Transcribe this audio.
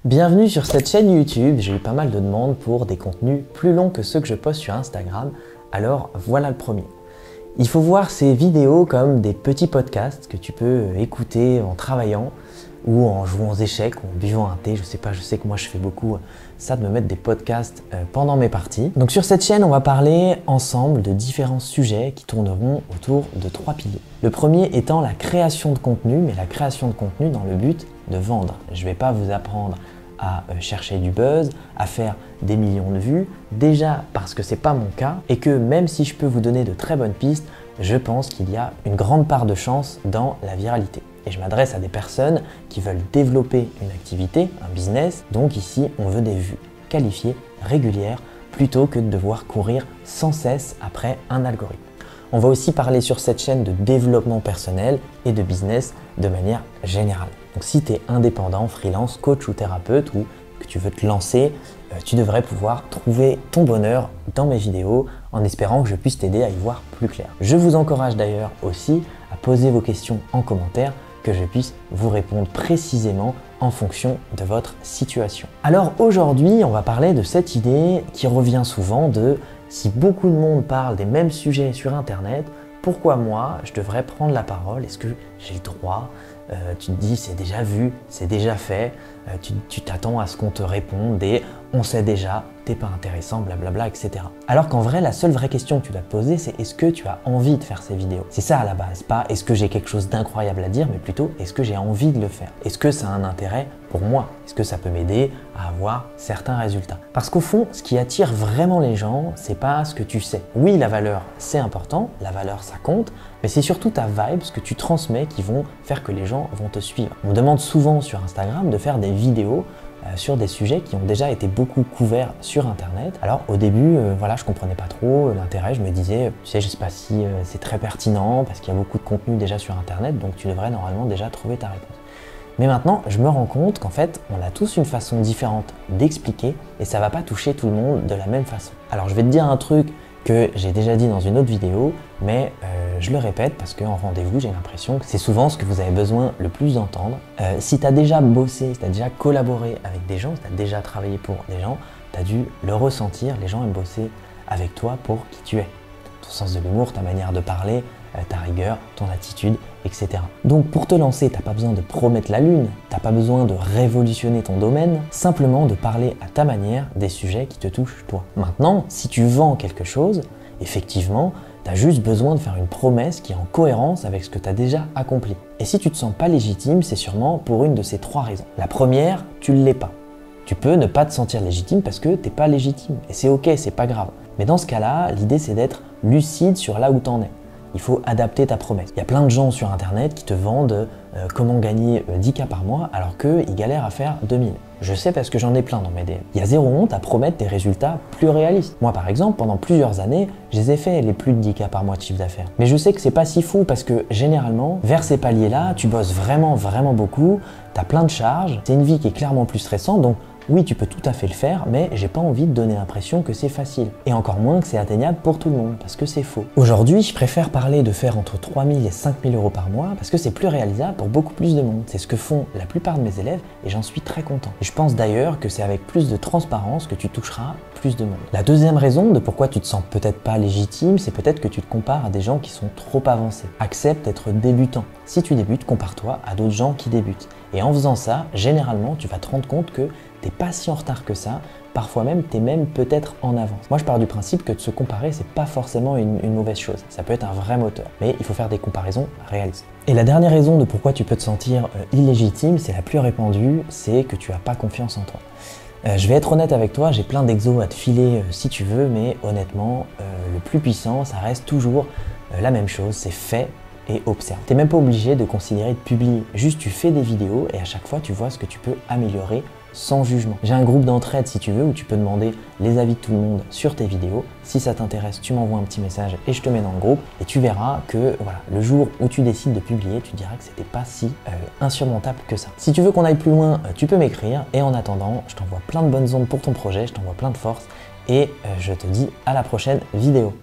Bienvenue sur cette chaîne YouTube. J'ai eu pas mal de demandes pour des contenus plus longs que ceux que je poste sur Instagram. Alors voilà le premier. Il faut voir ces vidéos comme des petits podcasts que tu peux écouter en travaillant ou en jouant aux échecs ou en buvant un thé. Je sais pas, je sais que moi je fais beaucoup ça de me mettre des podcasts pendant mes parties. Donc sur cette chaîne, on va parler ensemble de différents sujets qui tourneront autour de 3 piliers. Le premier étant la création de contenu, mais la création de contenu dans le but de vendre. Je ne vais pas vous apprendre à chercher du buzz, à faire des millions de vues, déjà parce que c'est pas mon cas et que même si je peux vous donner de très bonnes pistes, je pense qu'il y a une grande part de chance dans la viralité. Et je m'adresse à des personnes qui veulent développer une activité, un business, donc ici on veut des vues qualifiées, régulières, plutôt que de devoir courir sans cesse après un algorithme. On va aussi parler sur cette chaîne de développement personnel et de business de manière générale. Donc si tu es indépendant, freelance, coach ou thérapeute ou que tu veux te lancer, tu devrais pouvoir trouver ton bonheur dans mes vidéos en espérant que je puisse t'aider à y voir plus clair. Je vous encourage d'ailleurs aussi à poser vos questions en commentaire, que je puisse vous répondre précisément en fonction de votre situation. Alors aujourd'hui, on va parler de cette idée qui revient souvent de si beaucoup de monde parle des mêmes sujets sur Internet, pourquoi moi je devrais prendre la parole? Est-ce que j'ai le droit? Tu te dis c'est déjà vu, c'est déjà fait, tu t'attends à ce qu'on te réponde et on sait déjà, t'es pas intéressant, blablabla, etc. Alors qu'en vrai, la seule vraie question que tu dois te poser, c'est est-ce que tu as envie de faire ces vidéos? C'est ça à la base, pas est-ce que j'ai quelque chose d'incroyable à dire, mais plutôt est-ce que j'ai envie de le faire? Est-ce que ça a un intérêt pour moi? Est-ce que ça peut m'aider à avoir certains résultats? Parce qu'au fond, ce qui attire vraiment les gens, c'est pas ce que tu sais. Oui, la valeur, c'est important, la valeur, ça compte, mais c'est surtout ta vibe, ce que tu transmets qui vont faire que les gens vont te suivre. On me demande souvent sur Instagram de faire des vidéos sur des sujets qui ont déjà été beaucoup couverts sur Internet. Alors au début, voilà, je comprenais pas trop l'intérêt. Je me disais, tu sais, je sais pas si c'est très pertinent parce qu'il y a beaucoup de contenu déjà sur Internet, donc tu devrais normalement déjà trouver ta réponse. Mais maintenant, je me rends compte qu'en fait, on a tous une façon différente d'expliquer et ça va pas toucher tout le monde de la même façon. Alors je vais te dire un truc que j'ai déjà dit dans une autre vidéo, mais je le répète parce qu'en rendez-vous, j'ai l'impression que c'est souvent ce que vous avez besoin le plus d'entendre. Si tu as déjà bossé, si tu as déjà collaboré avec des gens, si tu as déjà travaillé pour des gens, tu as dû le ressentir, les gens aiment bosser avec toi pour qui tu es. Ton sens de l'humour, ta manière de parler, ta rigueur, ton attitude, etc. Donc pour te lancer, tu n'as pas besoin de promettre la lune, tu n'as pas besoin de révolutionner ton domaine, simplement de parler à ta manière des sujets qui te touchent toi. Maintenant, si tu vends quelque chose, effectivement, tu as juste besoin de faire une promesse qui est en cohérence avec ce que tu as déjà accompli. Et si tu te sens pas légitime, c'est sûrement pour une de ces 3 raisons. La première, tu ne l'es pas. Tu peux ne pas te sentir légitime parce que tu n'es pas légitime. Et c'est ok, c'est pas grave. Mais dans ce cas-là, l'idée c'est d'être lucide sur là où tu en es. Il faut adapter ta promesse. Il y a plein de gens sur Internet qui te vendent comment gagner 10K par mois alors qu'ils galèrent à faire 2000. Je sais parce que j'en ai plein dans mes DM. Il y a zéro honte à promettre des résultats plus réalistes. Moi par exemple, pendant plusieurs années, je les ai fait les plus de 10K par mois de chiffre d'affaires. Mais je sais que c'est pas si fou parce que généralement, vers ces paliers-là, tu bosses vraiment beaucoup, tu as plein de charges, c'est une vie qui est clairement plus stressante, donc oui, tu peux tout à fait le faire, mais j'ai pas envie de donner l'impression que c'est facile. Et encore moins que c'est atteignable pour tout le monde, parce que c'est faux. Aujourd'hui, je préfère parler de faire entre 3 000 et 5 000 euros par mois, parce que c'est plus réalisable pour beaucoup plus de monde. C'est ce que font la plupart de mes élèves, et j'en suis très content. Et je pense d'ailleurs que c'est avec plus de transparence que tu toucheras plus de monde. La deuxième raison de pourquoi tu te sens peut-être pas légitime, c'est peut-être que tu te compares à des gens qui sont trop avancés. Accepte d'être débutant. Si tu débutes, compare-toi à d'autres gens qui débutent. Et en faisant ça, généralement, tu vas te rendre compte que t'es pas si en retard que ça, parfois même t'es même peut-être en avance. Moi je pars du principe que de se comparer c'est pas forcément une mauvaise chose, ça peut être un vrai moteur, mais il faut faire des comparaisons réalistes. Et la dernière raison de pourquoi tu peux te sentir illégitime, c'est la plus répandue, c'est que tu as pas confiance en toi. Je vais être honnête avec toi, j'ai plein d'exos à te filer si tu veux, mais honnêtement, le plus puissant, ça reste toujours la même chose, c'est fait et observe. T'es même pas obligé de considérer de publier, juste tu fais des vidéos et à chaque fois tu vois ce que tu peux améliorer sans jugement. J'ai un groupe d'entraide si tu veux où tu peux demander les avis de tout le monde sur tes vidéos. Si ça t'intéresse, tu m'envoies un petit message et je te mets dans le groupe et tu verras que voilà, le jour où tu décides de publier, tu diras que c'était pas si insurmontable que ça. Si tu veux qu'on aille plus loin, tu peux m'écrire et en attendant, je t'envoie plein de bonnes ondes pour ton projet, je t'envoie plein de force et je te dis à la prochaine vidéo.